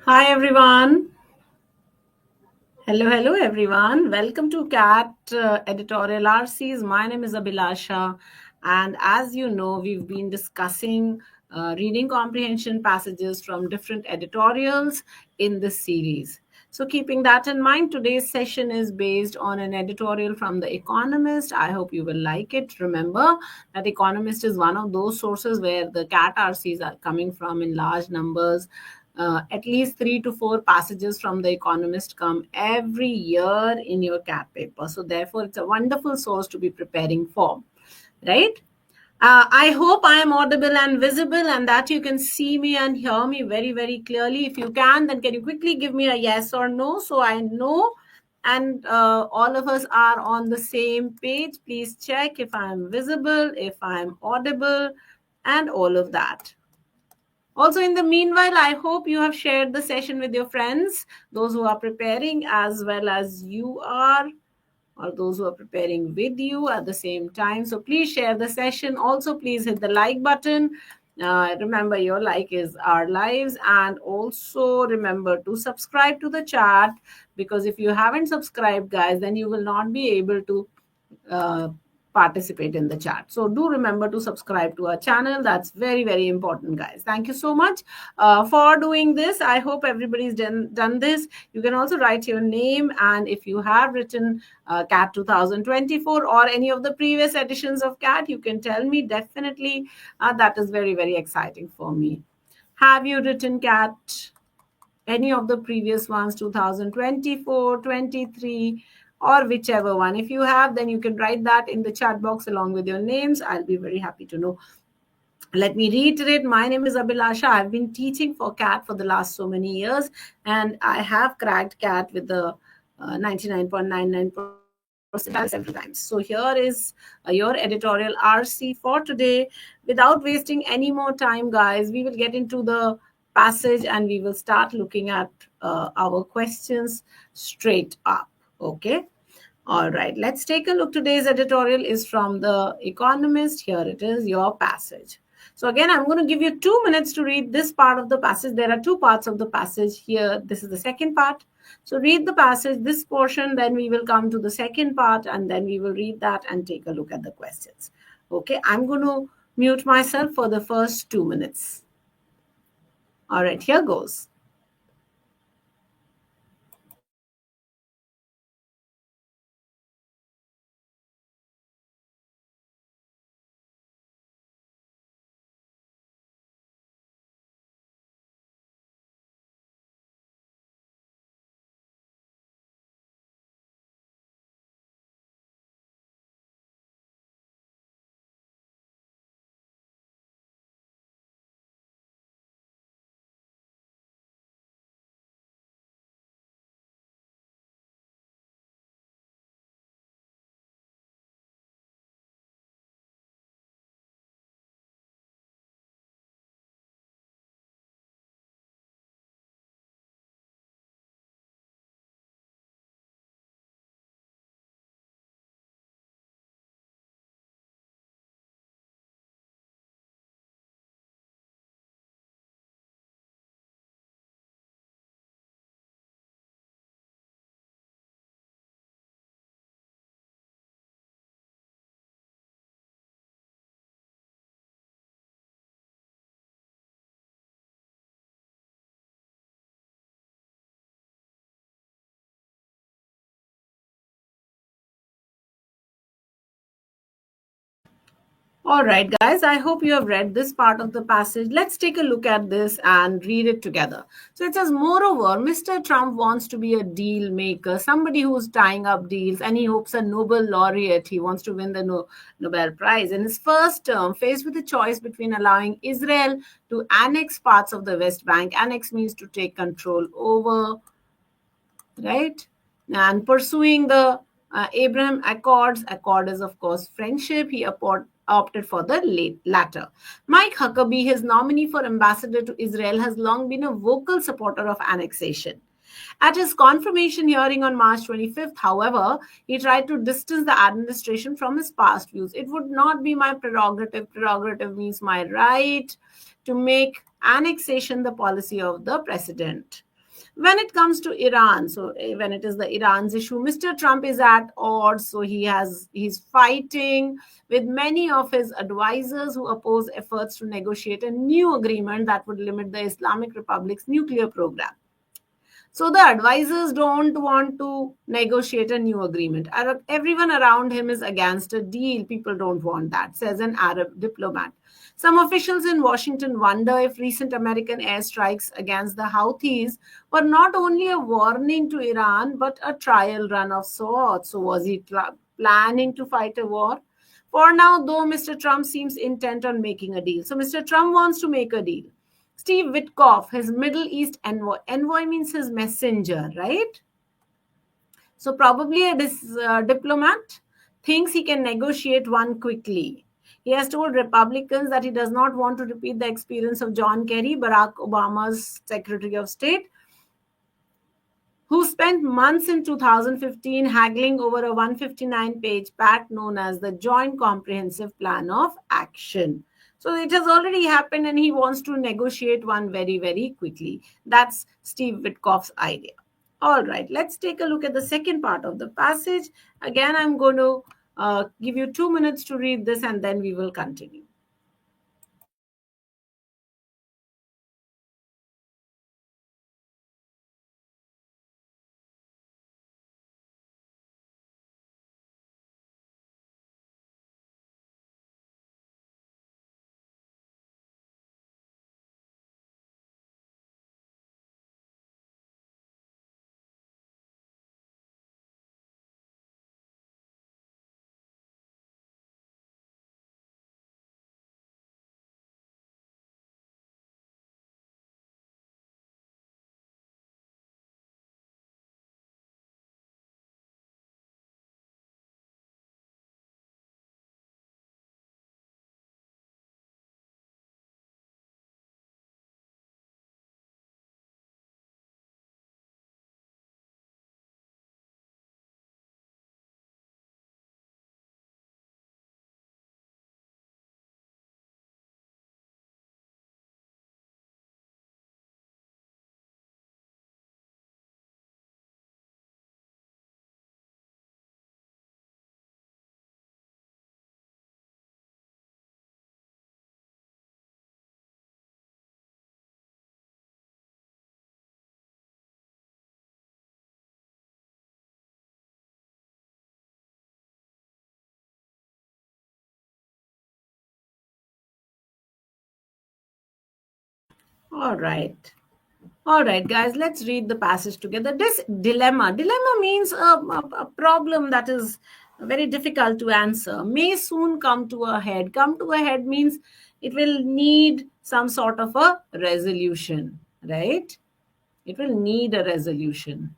Hi everyone. Hello everyone. Welcome to CAT Editorial RCs. My name is Abhilasha, and as you know, we've been discussing reading comprehension passages from different editorials in this series. So, keeping that in mind, today's session is based on an editorial from The Economist. I hope you will like it. Remember that Economist is one of those sources where the CAT RCs are coming from in large numbers. At least 3 to 4 passages from The Economist come every year in your CAT paper. So, therefore, it's a wonderful source to be preparing for, right? I hope I am audible and visible and that you can see me and hear me very, very clearly. If you can, then can you quickly give me a yes or no so I know and all of us are on the same page. Please check if I am visible, if I am audible, and all of that. Also, in the meanwhile, I hope you have shared the session with your friends, those who are preparing as well as you are, or those who are preparing with you at the same time. So please share the session. Also, please hit the like button. Remember, your like is our lives. And also remember to subscribe to the chat, because if you haven't subscribed, guys, then you will not be able to uh, participate in the chat. So do remember to subscribe to our channel. That's very, very important, guys. Thank you so much for doing this. I hope everybody's done this. You can also write your name, and if you have written CAT 2024 or any of the previous editions of CAT, you can tell me. Definitely, that is very, very exciting for me. Have you written CAT? Any of the previous ones, 2024, 23, or whichever one. If you have, then you can write that in the chat box along with your names. I'll be very happy to know. Let me reiterate, my name is Abhilasha. I've been teaching for CAT for the last so many years, and I have cracked CAT with the 99.99% several times. So here is your editorial RC for today. Without wasting any more time, guys, we will get into the passage and we will start looking at our questions straight up. Okay. All right, let's take a look. Today's editorial is from The Economist. Here it is, your passage. So again, I'm going to give you 2 minutes to read this part of the passage. There are two parts of the passage here. This is the second part. So read the passage, this portion, then we will come to the second part, and then we will read that and take a look at the questions. Okay, I'm going to mute myself for the first 2 minutes. All right, here goes. All right, guys, I hope you have read this part of the passage. Let's take a look at this and read it together. So it says, moreover, Mr. Trump wants to be a deal maker, somebody who's tying up deals, and he hopes a Nobel laureate. He wants to win the Nobel Prize. In his first term, faced with the choice between allowing Israel to annex parts of the West Bank, annex means to take control over, right? And pursuing the Abraham Accords. Accord is, of course, friendship. He opted for the latter. Mike Huckabee, his nominee for ambassador to Israel, has long been a vocal supporter of annexation. At his confirmation hearing on March 25th, however, he tried to distance the administration from his past views. It would not be my prerogative. Prerogative means my right to make annexation the policy of the president. When it comes to Iran, so when it is the Iran's issue, Mr. Trump is at odds. So he's fighting with many of his advisors who oppose efforts to negotiate a new agreement that would limit the Islamic Republic's nuclear program. So the advisors don't want to negotiate a new agreement. Everyone around him is against a deal. People don't want that, says an Arab diplomat. Some officials in Washington wonder if recent American airstrikes against the Houthis were not only a warning to Iran, but a trial run of sorts. So was he planning to fight a war? For now, though, Mr. Trump seems intent on making a deal. So Mr. Trump wants to make a deal. Steve Witkoff, his Middle East envoy. Envoy means his messenger, right? So probably a diplomat thinks he can negotiate one quickly. He has told Republicans that he does not want to repeat the experience of John Kerry, Barack Obama's Secretary of State, who spent months in 2015 haggling over a 159-page pact known as the Joint Comprehensive Plan of Action. So it has already happened and he wants to negotiate one very, very quickly. That's Steve Witkoff's idea. All right, let's take a look at the second part of the passage. Again, I'm going to give you 2 minutes to read this and then we will continue. All right. All right, guys, let's read the passage together. This dilemma means a problem that is very difficult to answer, may soon come to a head. Come to a head means it will need some sort of a resolution, right? It will need a resolution.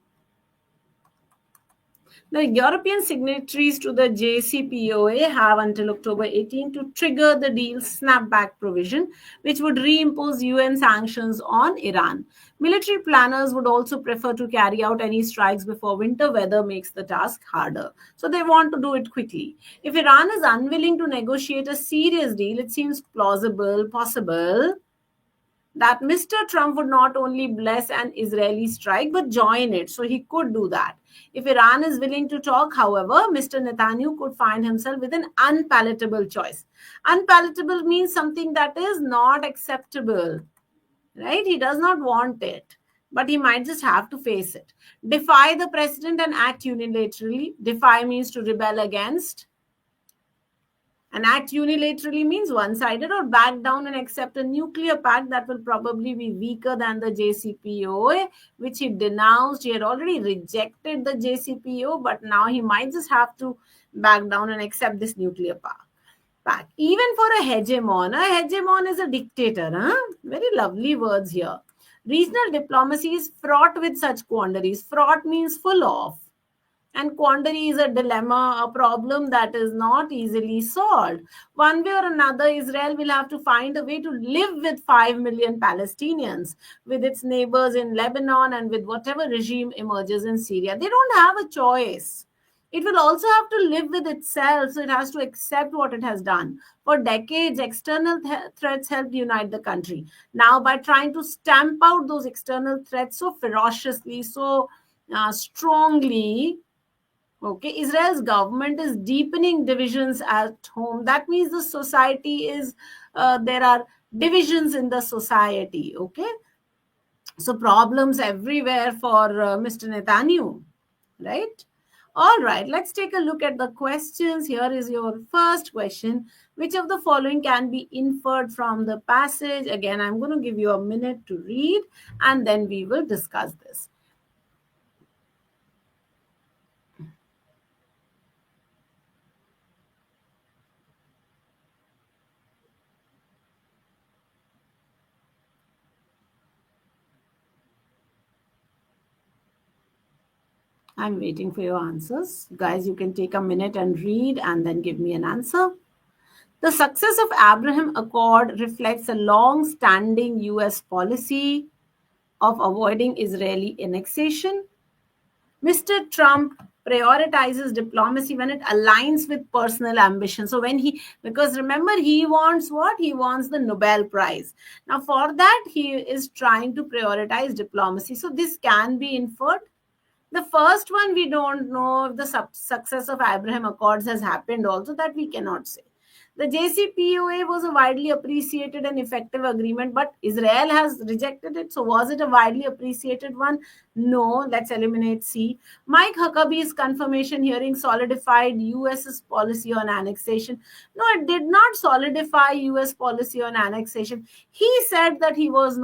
The European signatories to the JCPOA have until October 18 to trigger the deal's snapback provision, which would reimpose UN sanctions on Iran. Military planners would also prefer to carry out any strikes before winter weather makes the task harder. So they want to do it quickly. If Iran is unwilling to negotiate a serious deal, it seems possible that Mr. Trump would not only bless an Israeli strike but join it. So he could do that. If Iran is willing to talk, however, Mr. Netanyahu could find himself with an unpalatable choice. Unpalatable means something that is not acceptable, right? He does not want it, but he might just have to face it. Defy the president and act unilaterally. Defy means to rebel against. And act unilaterally means one-sided, or back down and accept a nuclear pact that will probably be weaker than the JCPOA, which he denounced. He had already rejected the JCPOA, but now he might just have to back down and accept this nuclear pact. Even for a hegemon is a dictator. Huh? Very lovely words here. Regional diplomacy is fraught with such quandaries. Fraught means full of. And quandary is a dilemma, a problem that is not easily solved. One way or another, Israel will have to find a way to live with 5 million Palestinians, with its neighbors in Lebanon, and with whatever regime emerges in Syria. They don't have a choice. It will also have to live with itself, so it has to accept what it has done. For decades, external threats helped unite the country. Now, by trying to stamp out those external threats so ferociously, so strongly, okay, Israel's government is deepening divisions at home. That means the society is, there are divisions in the society, okay? So problems everywhere for Mr. Netanyahu, right? All right, let's take a look at the questions. Here is your first question. Which of the following can be inferred from the passage? Again, I'm going to give you a minute to read and then we will discuss this. I'm waiting for your answers. Guys, you can take a minute and read and then give me an answer. The success of Abraham Accord reflects a long-standing US policy of avoiding Israeli annexation. Mr. Trump prioritizes diplomacy when it aligns with personal ambition. So because remember, he wants what? He wants the Nobel Prize. Now, for that, he is trying to prioritize diplomacy. So this can be inferred. The first one, we don't know if the success of Abraham Accords has happened also, that we cannot say. The JCPOA was a widely appreciated and effective agreement, but Israel has rejected it. So was it a widely appreciated one? No, let's eliminate C. Mike Huckabee's confirmation hearing solidified US's policy on annexation. No, it did not solidify US policy on annexation. He said that he would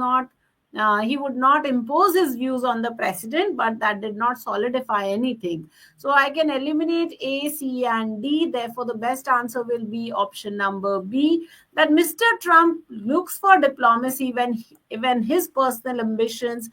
not impose his views on the president, but that did not solidify anything. So I can eliminate A, C, and D. Therefore, the best answer will be option number B, that Mr. Trump looks for diplomacy when his personal ambitions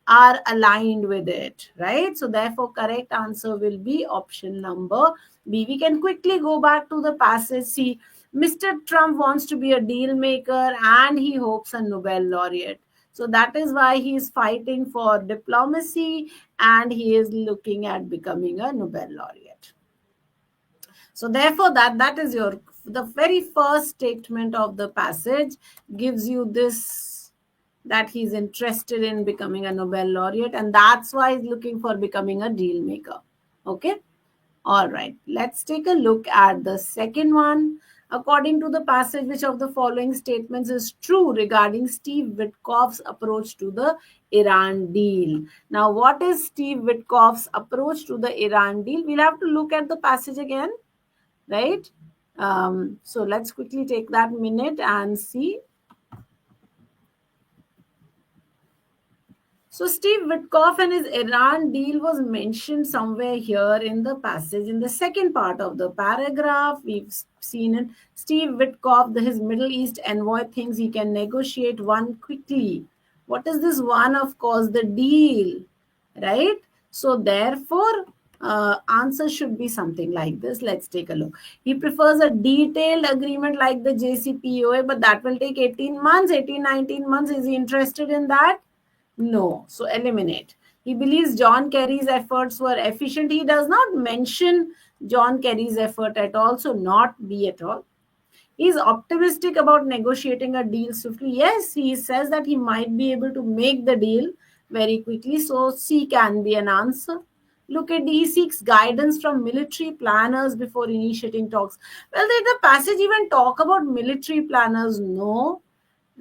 are aligned with it, right? So therefore, correct answer will be option number B. We can quickly go back to the passage. See, Mr. Trump wants to be a deal maker and he hopes a Nobel laureate. So that is why he is fighting for diplomacy and he is looking at becoming a Nobel laureate. So therefore, that is the very first statement of the passage gives you this, that he's interested in becoming a Nobel laureate, and that's why he's looking for becoming a deal maker. Okay. All right. Let's take a look at the second one. According to the passage, which of the following statements is true regarding Steve Witkoff's approach to the Iran deal? Now, what is Steve Witkoff's approach to the Iran deal? We'll have to look at the passage again, right? So let's quickly take that minute and see. So Steve Witkoff and his Iran deal was mentioned somewhere here in the passage. In the second part of the paragraph, we've seen it. Steve Witkoff, his Middle East envoy, thinks he can negotiate one quickly. What is this one? Of course, the deal, right? So therefore, answer should be something like this. Let's take a look. He prefers a detailed agreement like the JCPOA, but that will take 18 months, 19 months. Is he interested in that? No. So eliminate. He believes John Kerry's efforts were efficient. He does not mention John Kerry's effort at all. So not B at all. He's optimistic about negotiating a deal swiftly. Yes, he says that he might be able to make the deal very quickly. So C can be an answer. Look at D. He seeks guidance from military planners before initiating talks. Well, did the passage even talk about military planners? No.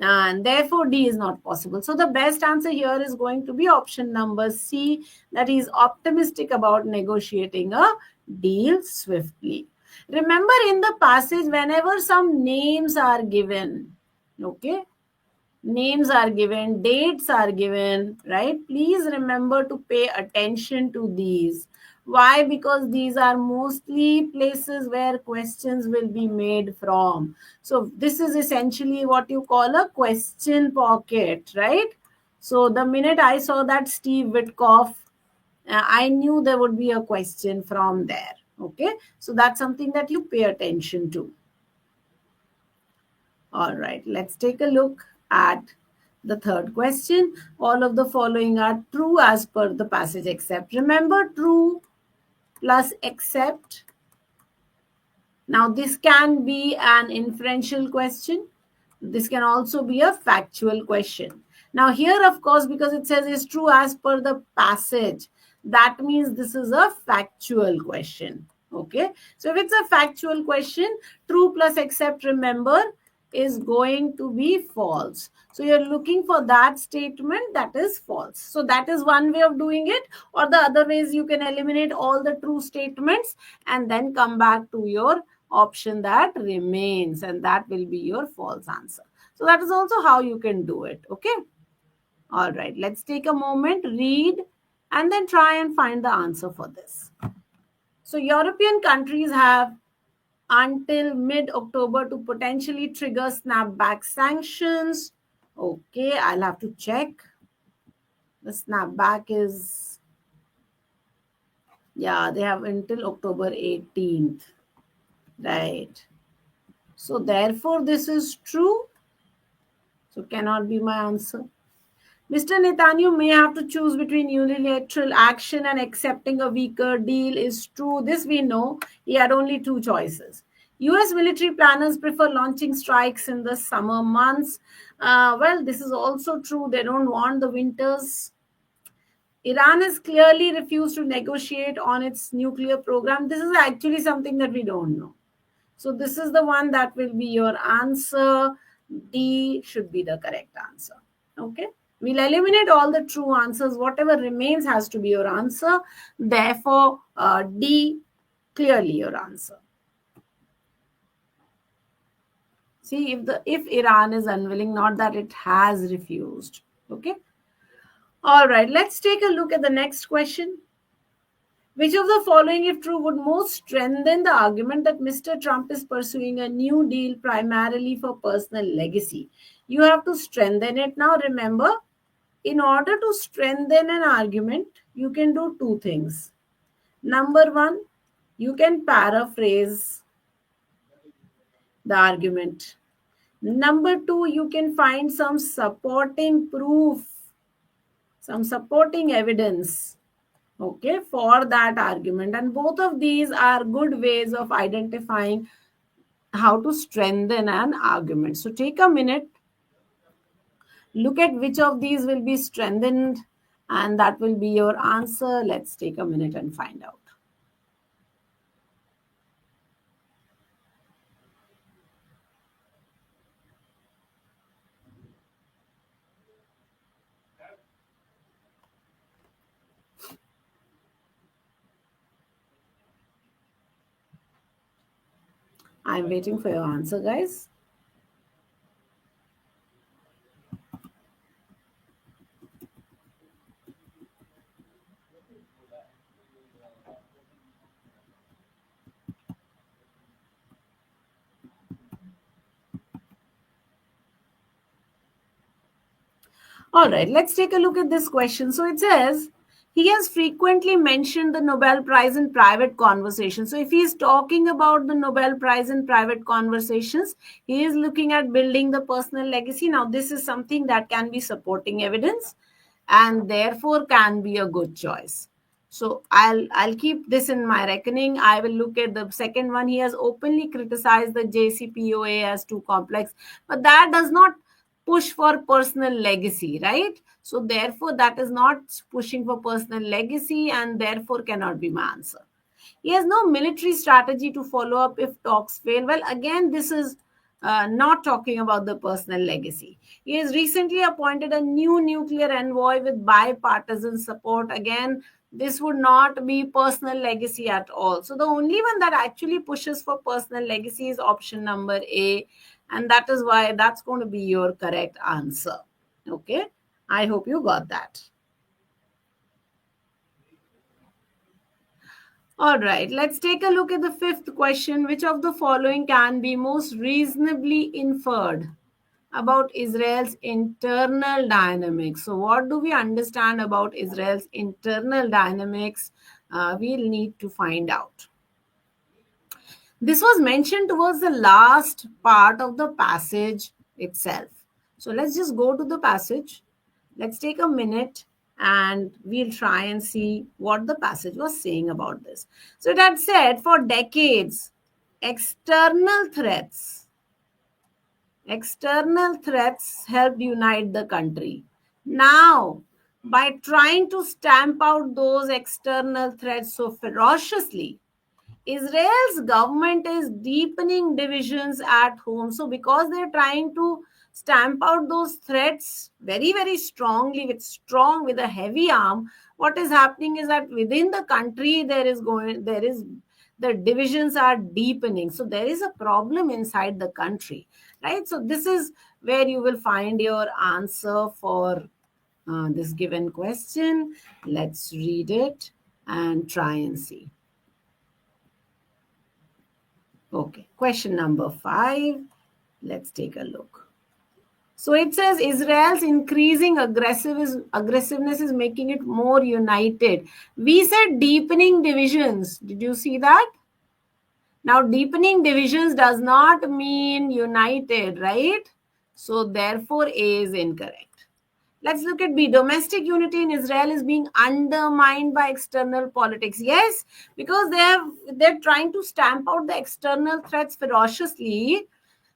And therefore D is not possible. So the best answer here is going to be option number C, that is optimistic about negotiating a deal swiftly. Remember, in the passage, whenever some names are given, okay, names are given, dates are given, right? Please remember to pay attention to these. Why? Because these are mostly places where questions will be made from. So this is essentially what you call a question pocket, right? So the minute I saw that Steve Witkoff, I knew there would be a question from there. Okay, so that's something that you pay attention to. All right, let's take a look at the third question. All of the following are true as per the passage except. Remember, true plus except. Now, this can be an inferential question. This can also be a factual question. Now, here, of course, because it says is true as per the passage, that means this is a factual question. Okay. So, if it's a factual question, true plus except, remember, is going to be false. So, you're looking for that statement that is false. So, that is one way of doing it. Or the other ways, you can eliminate all the true statements and then come back to your option that remains, and that will be your false answer. So that is also how you can do it. Okay. All right. Let's take a moment, read, and then try and find the answer for this. So European countries have until mid-October to potentially trigger snapback sanctions. Okay. I'll have to check. The snapback is, yeah, they have until October 18th. Right. So therefore, this is true. So cannot be my answer. Mr. Netanyahu may have to choose between unilateral action and accepting a weaker deal is true. This we know. He had only two choices. US military planners prefer launching strikes in the summer months. Well, this is also true. They don't want the winters. Iran has clearly refused to negotiate on its nuclear program. This is actually something that we don't know. So this is the one that will be your answer. D should be the correct answer. Okay. We'll eliminate all the true answers. Whatever remains has to be your answer. Therefore, D, clearly your answer. See, if Iran is unwilling, not that it has refused. Okay. All right. Let's take a look at the next question. Which of the following, if true, would most strengthen the argument that Mr. Trump is pursuing a new deal primarily for personal legacy? You have to strengthen it. Now, remember, in order to strengthen an argument, you can do two things. Number one, you can paraphrase the argument. Number two, you can find some supporting proof, some supporting evidence, okay, for that argument. And both of these are good ways of identifying how to strengthen an argument. So take a minute, look at which of these will be strengthened, and that will be your answer. Let's take a minute and find out. I'm waiting for your answer, guys. All right, let's take a look at this question. So it says, he has frequently mentioned the Nobel Prize in private conversations. So if he is talking about the Nobel Prize in private conversations, he is looking at building the personal legacy. Now, this is something that can be supporting evidence and therefore can be a good choice. So I'll keep this in my reckoning. I will look at the second one. He has openly criticized the JCPOA as too complex, but that does not push for personal legacy, right? So therefore, that is not pushing for personal legacy and therefore cannot be my answer. He has no military strategy to follow up if talks fail. Well, again, this is not talking about the personal legacy. He has recently appointed a new nuclear envoy with bipartisan support. Again, this would not be personal legacy at all. So the only one that actually pushes for personal legacy is option number A. And that is why that's going to be your correct answer. Okay. I hope you got that. All right, let's take a look at the fifth question. Which of the following can be most reasonably inferred about Israel's internal dynamics? So, what do we understand about Israel's internal dynamics? We'll need to find out. This was mentioned towards the last part of the passage itself. So, let's just go to the passage. Let's take a minute and we'll try and see what the passage was saying about this. So it had said, for decades, external threats external threats helped unite the country. Now, by trying to stamp out those external threats so ferociously, Israel's government is deepening divisions at home. So, because they're trying to stamp out those threats very, very strongly, with a heavy arm, what is happening is that within the country there is the divisions are deepening. So there is a problem inside the country, right? So this is where you will find your answer for this given question. Let's read it and try and see. Okay, question number 5. Let's take a look. So it says Israel's increasing aggressiveness is making it more united. We said deepening divisions. Did you see that? Now, deepening divisions does not mean united, right? So therefore, A is incorrect. Let's look at B. Domestic unity in Israel is being undermined by external politics. Yes, because they're trying to stamp out the external threats ferociously.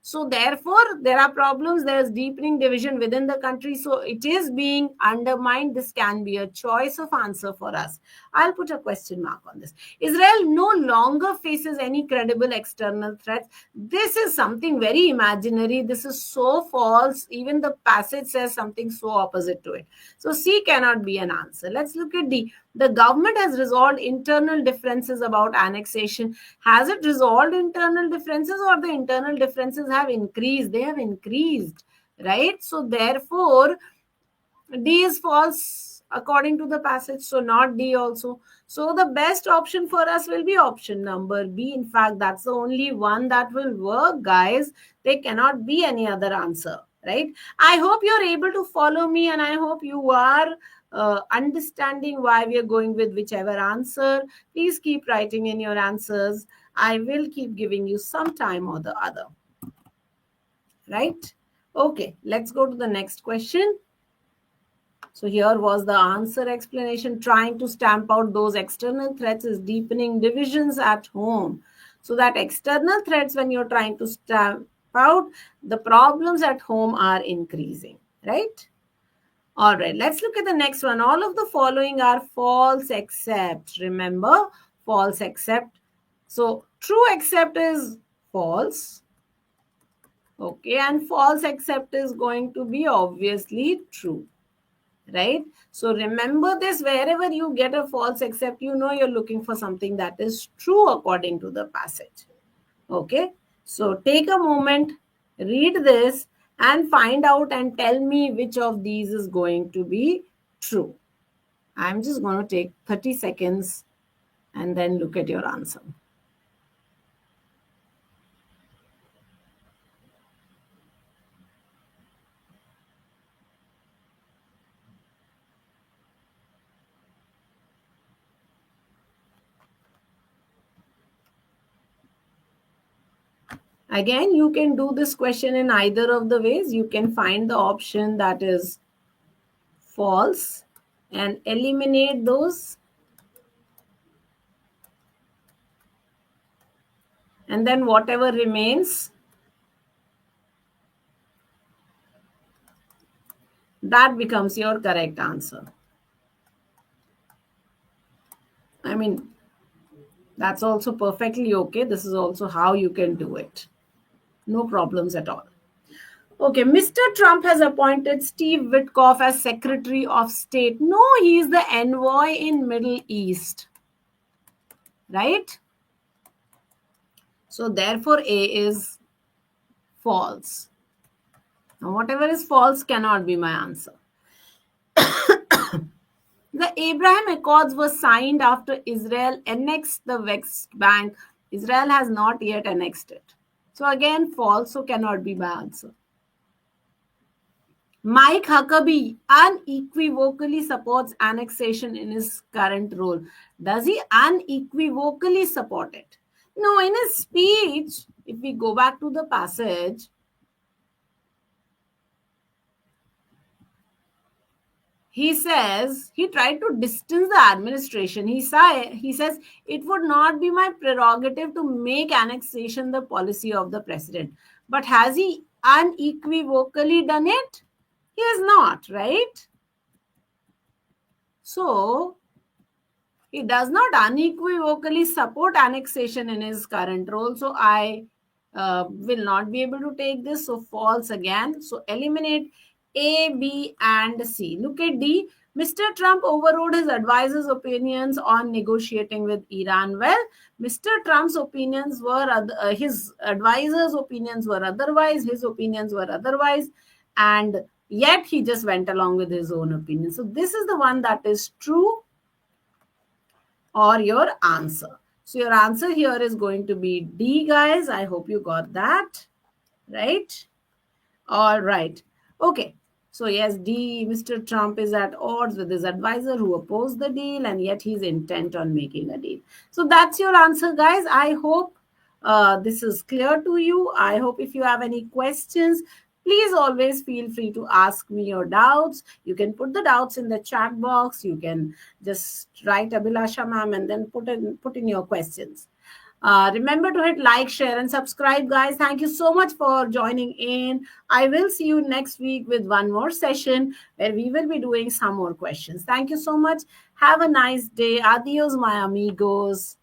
So therefore, there are problems. There's deepening division within the country. So it is being undermined. This can be a choice of answer for us. I'll put a question mark on this. Israel no longer faces any credible external threats. This is something very imaginary. This is so false. Even the passage says something so opposite to it. So C cannot be an answer. Let's look at D. The government has resolved internal differences about annexation. Has it resolved internal differences, or the internal differences have increased? They have increased, right? So therefore, D is false according to the passage. So not D also. So the best option for us will be option number B. In fact, that's the only one that will work, guys. There cannot be any other answer, right? I hope you're able to follow me, and I hope you are understanding why we are going with whichever answer. Please keep writing in your answers. I will keep giving you some time or the other, right? Okay, let's go to the next question. So here was the answer explanation. Trying to stamp out those external threats is deepening divisions at home. So that external threats, when you're trying to stamp out, the problems at home are increasing, right? All right, let's look at the next one. All of the following are false except. Remember, false except. So true except is false. Okay, and false except is going to be obviously true, right? So remember this, wherever you get a false except, you know you're looking for something that is true according to the passage. Okay, so take a moment, read this, and find out and tell me which of these is going to be true. I'm just going to take 30 seconds and then look at your answer. Again, you can do this question in either of the ways. You can find the option that is false and eliminate those. And then whatever remains, that becomes your correct answer. I mean, that's also perfectly okay. This is also how you can do it. No problems at all. Okay, Mr. Trump has appointed Steve Witkoff as Secretary of State. No, he is the envoy in Middle East, right? So therefore, A is false. Now, whatever is false cannot be my answer. The Abraham Accords were signed after Israel annexed the West Bank. Israel has not yet annexed it. So again, false, so cannot be my answer. Mike Huckabee unequivocally supports annexation in his current role. Does he unequivocally support it? No, in his speech, if we go back to the passage, he says he tried to distance the administration. He says it would not be my prerogative to make annexation the policy of the president. But has he unequivocally done it? He has not, right? So he does not unequivocally support annexation in his current role. So I will not be able to take this. So false again. So eliminate A, B, and C. Look at D. Mr. Trump overrode his advisor's opinions on negotiating with Iran. Well, Mr. Trump's opinions were, his advisor's opinions were otherwise, his opinions were otherwise, and yet he just went along with his own opinion. So this is the one that is true, or your answer. So your answer here is going to be D, guys. I hope you got that, right? All right. Okay. So yes, D, Mr. Trump is at odds with his advisor who opposed the deal, and yet he's intent on making a deal. So that's your answer, guys. I hope this is clear to you. I hope if you have any questions, please always feel free to ask me your doubts. You can put the doubts in the chat box. You can just write Abhilasha ma'am and then put in your questions. Remember to hit like, share, and subscribe, guys. Thank you so much for joining in. I will see you next week with one more session where we will be doing some more questions. Thank you so much. Have a nice day. Adios, my amigos.